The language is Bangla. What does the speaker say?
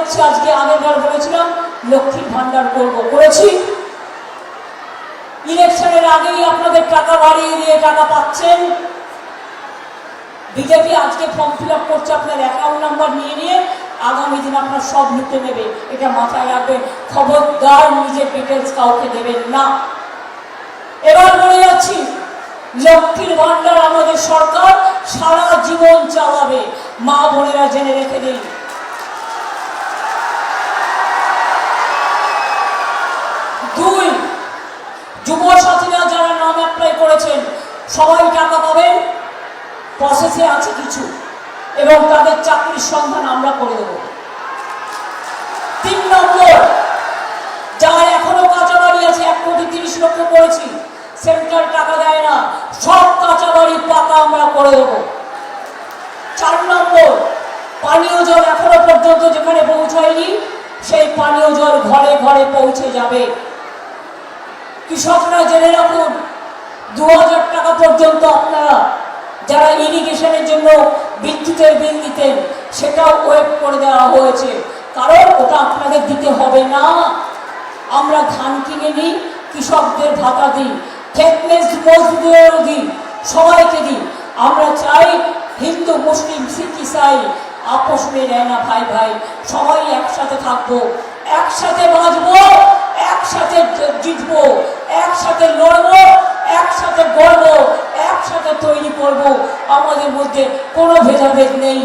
যাচ্ছি, আজকে আগেরবার বলেছিলাম লক্ষ্মীর ভান্ডার করবো, করেছি। ইলেকশনের আগেই আপনাদের টাকা বাড়িয়ে দিয়ে টাকা পাচ্ছেন। বিজেপি আজকে ফর্ম ফিল আপ করছে আপনার অ্যাকাউন্ট নাম্বার নিয়ে নিয়ে, আগামী দিন আপনার সব লুটে নেবে, এটা মাথায় রাখবেন। খবরদার নিজের ডিটেলস কাউকে দেবেন না। এবার বলে যাচ্ছি, লক্ষ্মীর ভান্ডার আমাদের সরকার সারা জীবন চালাবে, মা বোনেরা জেনে রেখে দিন। দুই, যুব সাথীরা যারা নাম অ্যাপ্লাই করেছেন সবাই টাকা পাবেন, প্রসেসে আছে কিছু, এবং তাদের চাকরির সন্ধান আমরা করে দেব। 3 নম্বর, যার এখনো কাঁচা বাড়ি আছে 1,30,00,000 করেছি, সেন্ট্রাল টাকা দেয় না, সব কাঁচা বাড়ি পাকা আমরা করে দেব। 4 নম্বর, পানীয় জল এখনো পর্যন্ত যেখানে পৌঁছায়নি সেই পানীয় জল ঘরে ঘরে পৌঁছে যাবে। কৃষকরা জেনে রাখুন, 2000 টাকা পর্যন্ত আপনারা যারা ইরিগেশনের জন্য বিদ্যুতের বিল দিতেন সেটাও ওয়েভ করে দেওয়া হয়েছে, কারণ ওটা আপনাদের দিতে হবে না। আমরা ধান কিনে নিই, কৃষকদের ভাতা দিই, ফিটনেস মজদুরও দিই, সবাইকে দিই। আমরা চাই হিন্দু মুসলিম শিখ ইসাই আপোষ में रहना, ভাই ভাই সবাই একসাথে থাকবো, একসাথে বাঁচবো, একসাথে জিতবো, একসাথে লড়বো, একসাথে গড়বো, একসাথে তৈরি করবো। আমাদের মধ্যে কোনো ভেদাভেদ নেই।